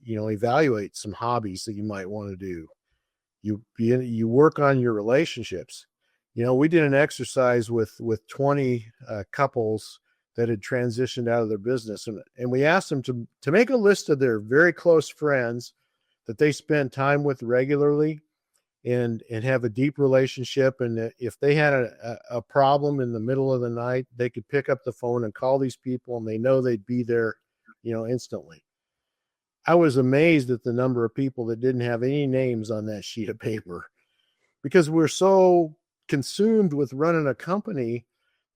evaluate some hobbies that you might want to do. You work on your relationships. We did an exercise with 20 couples that had transitioned out of their business, and we asked them to make a list of their very close friends that they spend time with regularly and have a deep relationship. And if they had a problem in the middle of the night, they could pick up the phone and call these people, and they know they'd be there, instantly. I was amazed at the number of people that didn't have any names on that sheet of paper, because we're so consumed with running a company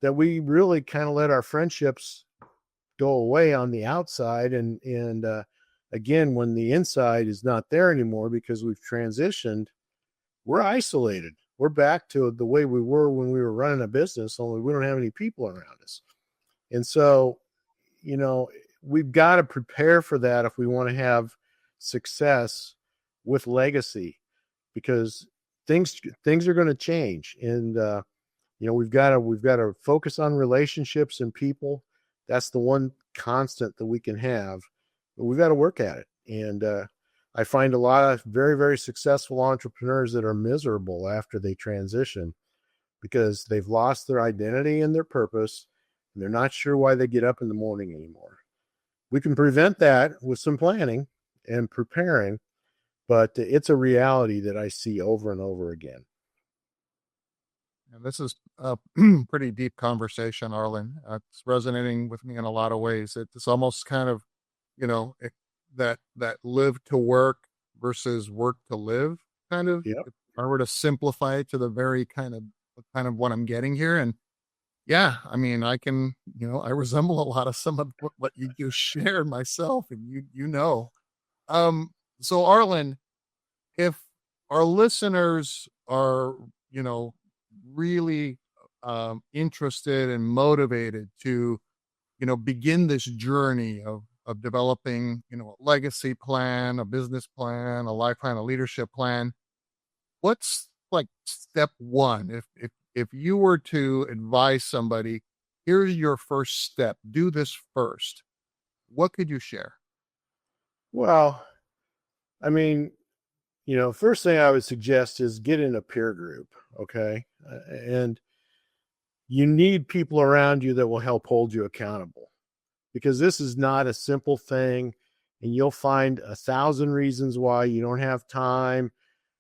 that we really kind of let our friendships go away on the outside. And again, when the inside is not there anymore because we've transitioned, we're isolated. We're back to the way we were when we were running a business, only we don't have any people around us. And so, we've got to prepare for that if we want to have success with legacy, because things are going to change. And, we've got to focus on relationships and people. That's the one constant that we can have, but we've got to work at it. And, I find a lot of very, very successful entrepreneurs that are miserable after they transition because they've lost their identity and their purpose, and they're not sure why they get up in the morning anymore. We can prevent that with some planning and preparing, but it's a reality that I see over and over again. And this is a pretty deep conversation, Arlin. It's resonating with me in a lot of ways. It's almost kind of, that live to work versus work to live kind of. Yep. If I were to simplify it to the very kind of what I'm getting here. And yeah, I mean, I can, I resemble a lot of some of what you just shared myself, and so Arlin, if our listeners are, really interested and motivated to, begin this journey of developing, a legacy plan, a business plan, a life plan, a leadership plan, what's like step one? If you were to advise somebody, here's your first step, do this first, what could you share? Well, I mean, first thing I would suggest is get in a peer group. Okay. And you need people around you that will help hold you accountable, because this is not a simple thing, and you'll find 1,000 reasons why you don't have time.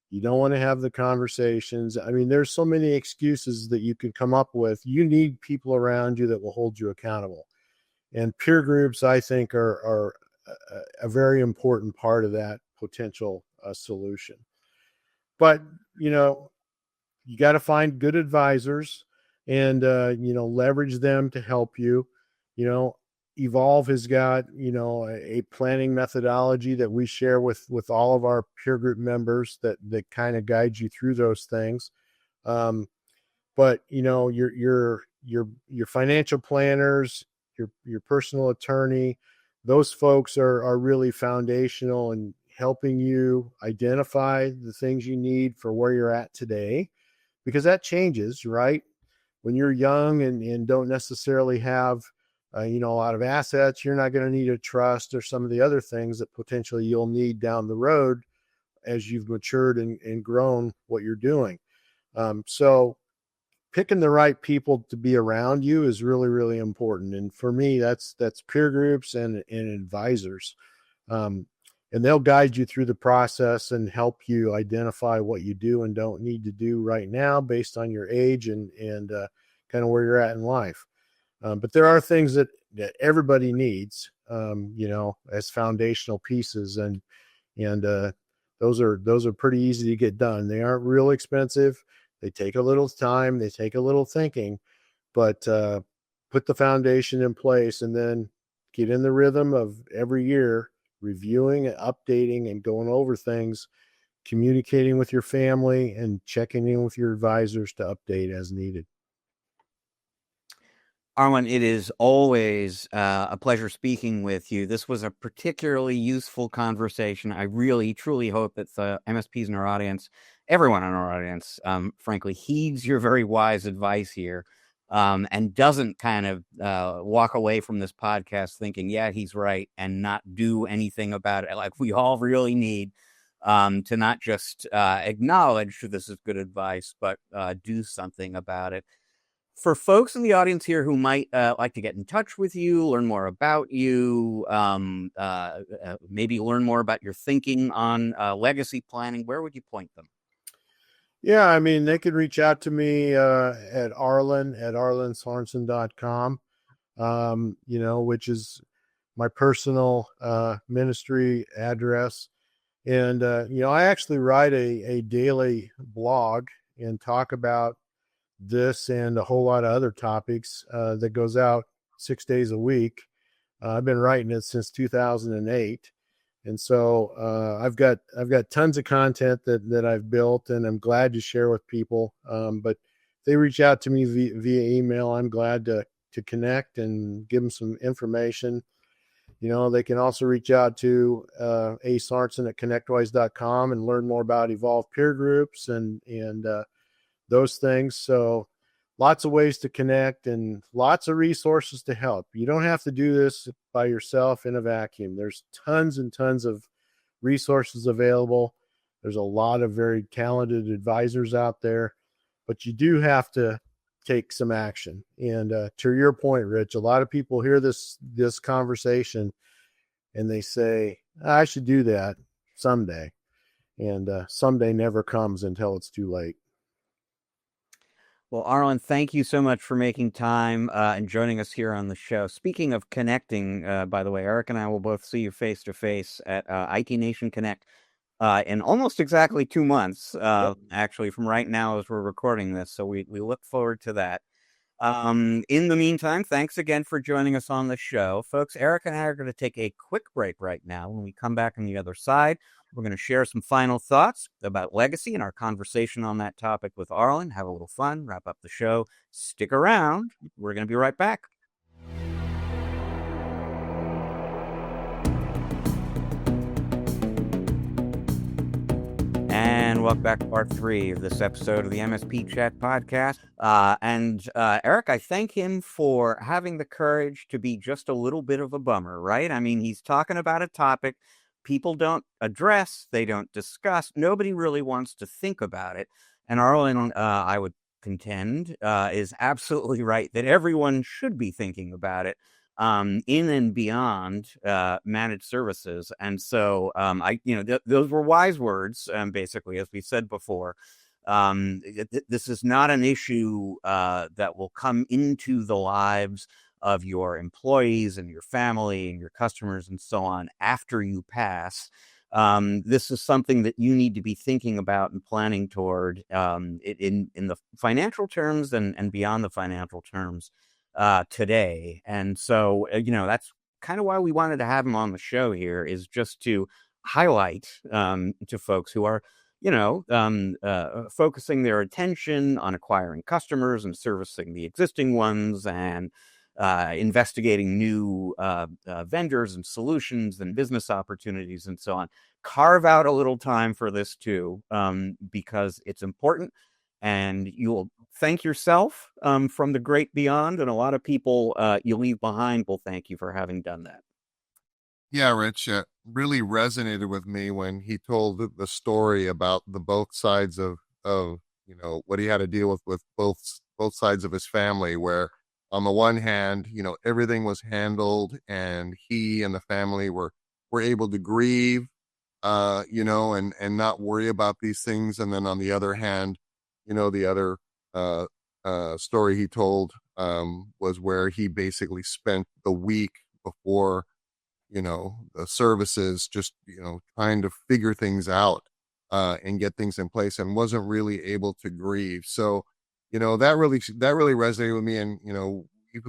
You don't want to have the conversations. I mean, there's so many excuses that you can come up with. You need people around you that will hold you accountable. And peer groups, I think, are a very important part of that potential solution. But, you got to find good advisors and, leverage them to help you. Evolve has got, a planning methodology that we share with all of our peer group members that kind of guides you through those things. But, your financial planners, your personal attorney, those folks are really foundational in helping you identify the things you need for where you're at today, because that changes, right? When you're young and don't necessarily have a lot of assets, you're not going to need a trust or some of the other things that potentially you'll need down the road as you've matured and grown what you're doing. So picking the right people to be around you is really, really important. And for me, that's peer groups and advisors. And they'll guide you through the process and help you identify what you do and don't need to do right now based on your age and kind of where you're at in life. But there are things that everybody needs, as foundational pieces, and those are pretty easy to get done. They aren't real expensive. They take a little time. They take a little thinking, but put the foundation in place, and then get in the rhythm of every year reviewing and updating and going over things, communicating with your family, and checking in with your advisors to update as needed. Arlin, it is always a pleasure speaking with you. This was a particularly useful conversation. I really, truly hope that the MSPs in our audience, everyone in our audience, frankly, heeds your very wise advice here. and doesn't kind of walk away from this podcast thinking, yeah, he's right, and not do anything about it. Like we all really need to not just acknowledge this is good advice, but do something about it. For folks in the audience here who might like to get in touch with you, learn more about you, maybe learn more about your thinking on legacy planning, where would you point them? Yeah, I mean, they could reach out to me at arlinsorensen.com, which is my personal ministry address. And, I actually write a daily blog and talk about this and a whole lot of other topics that goes out 6 days a week. I've been writing it since 2008. And so I've got tons of content that I've built, and I'm glad to share with people. But if they reach out to me via email, I'm glad to connect and give them some information. They can also reach out to A. Sorensen at ConnectWise.com and learn more about evolved peer groups and those things. So lots of ways to connect and lots of resources to help. You don't have to do this by yourself in a vacuum. There's tons and tons of resources available. There's a lot of very talented advisors out there, but you do have to take some action. And to your point, Rich, a lot of people hear this conversation and they say, I should do that someday. And someday never comes until it's too late. Well, Arlin, thank you so much for making time and joining us here on the show. Speaking of connecting, by the way, Eric and I will both see you face to face at IT Nation Connect in almost exactly 2 months, actually, from right now as we're recording this. So we look forward to that. In the meantime, thanks again for joining us on the show. Folks, Eric and I are going to take a quick break right now. When we come back on the other side, we're going to share some final thoughts about legacy and our conversation on that topic with Arlin. Have a little fun, wrap up the show. Stick around. We're going to be right back. And welcome back to part 3 of this episode of the MSP Chat podcast. Eric, I thank him for having the courage to be just a little bit of a bummer, right? I mean, he's talking about a topic people don't address, they don't discuss. Nobody really wants to think about it. And Arlin, I would contend, is absolutely right that everyone should be thinking about it. In and beyond managed services. And so those were wise words, basically, as we said before. This is not an issue that will come into the lives of your employees and your family and your customers and so on after you pass. This is something that you need to be thinking about and planning toward in the financial terms and beyond the financial terms today. And so, that's kind of why we wanted to have him on the show here, is just to highlight to folks who are, focusing their attention on acquiring customers and servicing the existing ones and investigating new vendors and solutions and business opportunities and so on. Carve out a little time for this too, because it's important. And you'll thank yourself from the great beyond. And a lot of people you leave behind will thank you for having done that. Yeah, Rich, really resonated with me when he told the story about the both sides of what he had to deal with both sides of his family, where on the one hand, everything was handled and he and the family were able to grieve, and not worry about these things. And then on the other hand, the other story he told was where he basically spent the week before, the services just, trying to figure things out and get things in place, and wasn't really able to grieve. So, that really resonated with me. And,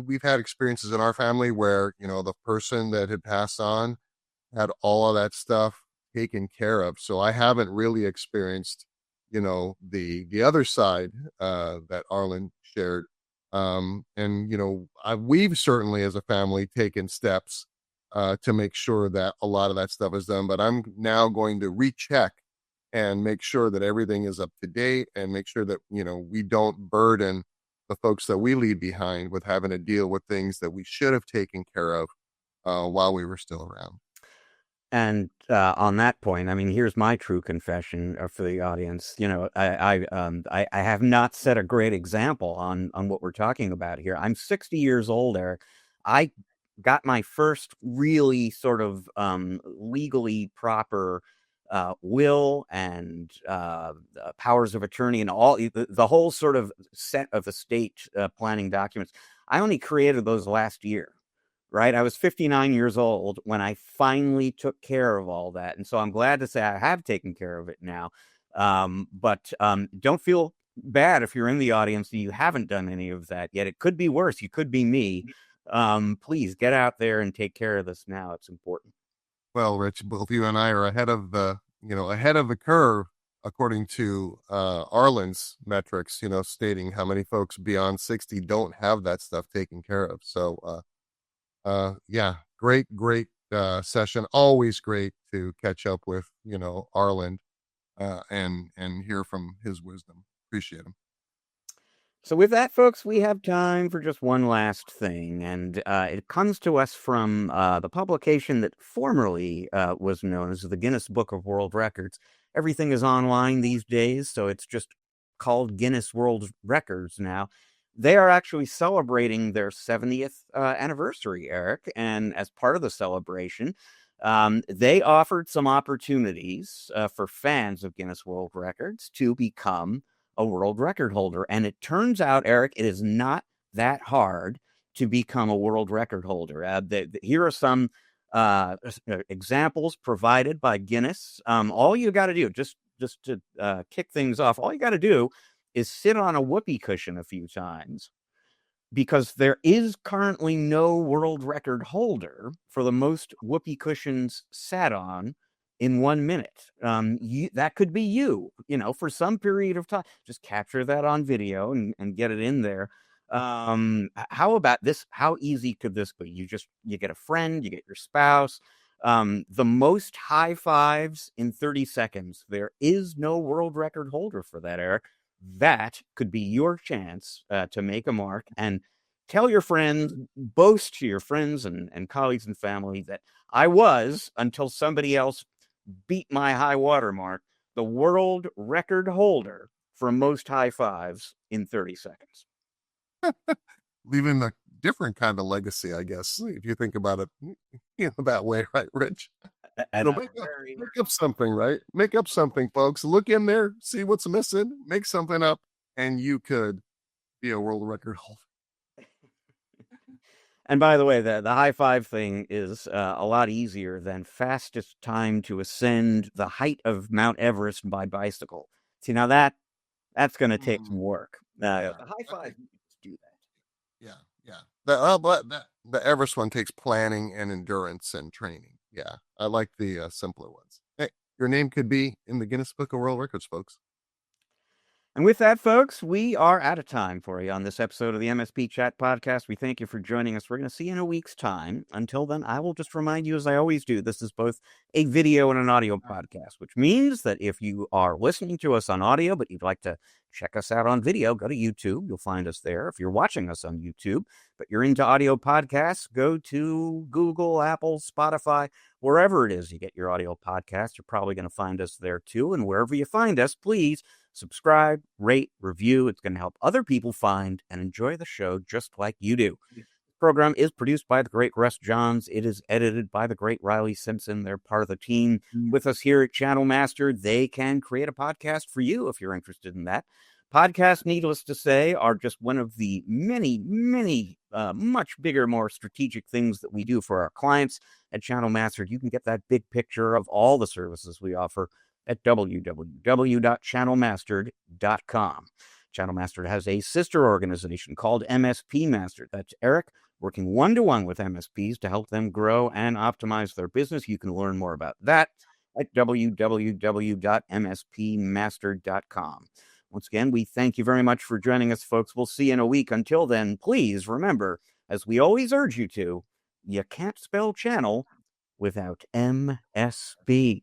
we've had experiences in our family where, the person that had passed on had all of that stuff taken care of. So I haven't really experienced the other side that Arlin shared. We've certainly as a family taken steps to make sure that a lot of that stuff is done, but I'm now going to recheck and make sure that everything is up to date and make sure that, we don't burden the folks that we leave behind with having to deal with things that we should have taken care of while we were still around. And on that point, I mean, here's my true confession for the audience. You know, I have not set a great example on what we're talking about here. I'm 60 years old, Eric. I got my first really sort of legally proper will and powers of attorney and all the whole sort of set of estate planning documents. I only created those last year. Right. I was 59 years old when I finally took care of all that. And so I'm glad to say I have taken care of it now. But don't feel bad if you're in the audience and you haven't done any of that yet. It could be worse. You could be me. Please get out there and take care of this now. It's important. Well, Rich, both you and I are ahead of the curve, according to Arlin's metrics, stating how many folks beyond 60 don't have that stuff taken care of. So, yeah, great session. Always great to catch up with, Arlin, and hear from his wisdom. Appreciate him. So with that, folks, we have time for just one last thing, and it comes to us from the publication that formerly was known as the Guinness Book of World Records. Everything is online these days, so it's just called Guinness World Records now. They are actually celebrating their 70th anniversary, Eric, and as part of the celebration, they offered some opportunities for fans of Guinness World Records to become a world record holder. And it turns out, Eric, it is not that hard to become a world record holder. Here are some examples provided by Guinness. All you got to do, just to kick things off, all you got to do is sit on a whoopee cushion a few times, because there is currently no world record holder for the most whoopee cushions sat on in 1 minute. That could be you, for some period of time. Just capture that on video and get it in there. How about this? How easy could this be? You get a friend, you get your spouse. The most high fives in 30 seconds. There is no world record holder for that, Eric. That could be your chance to make a mark, and tell your friends, boast to your friends and colleagues and family that I was, until somebody else beat my high water mark, the world record holder for most high fives in 30 seconds. Leaving a different kind of legacy, I guess, if you think about it that way, right, Rich? Make up something, right? Make up something, folks. Look in there, see what's missing, make something up, and you could be a world record holder. And by the way, the high five thing is a lot easier than fastest time to ascend the height of Mount Everest by bicycle. See, now that's going to take some work. The high five, you just do that. Yeah. The Everest one takes planning and endurance and training. Yeah, I like the simpler ones. Hey, your name could be in the Guinness Book of World Records, folks. And with that, folks, we are out of time for you on this episode of the MSP Chat Podcast. We thank you for joining us. We're going to see you in a week's time. Until then, I will just remind you, as I always do, this is both a video and an audio podcast, which means that if you are listening to us on audio, but you'd like to check us out on video, go to YouTube. You'll find us there. If you're watching us on YouTube, but you're into audio podcasts, go to Google, Apple, Spotify, wherever it is you get your audio podcast. You're probably going to find us there too. And wherever you find us, please subscribe, rate, review. It's going to help other people find and enjoy the show just like you do. The program is produced by the great Russ Johns. It is edited by the great Riley Simpson. They're part of the team with us here at Channel Master. They can create a podcast for you if you're interested in that. Podcasts, needless to say, are just one of the many, many, much bigger, more strategic things that we do for our clients at Channel Master. You can get that big picture of all the services we offer at www.channelmastered.com. Channel Mastered has a sister organization called MSP Mastered. That's Eric working one-to-one with MSPs to help them grow and optimize their business. You can learn more about that at www.mspmastered.com. Once again, we thank you very much for joining us, folks. We'll see you in a week. Until then, please remember, as we always urge you to, you can't spell channel without MSP.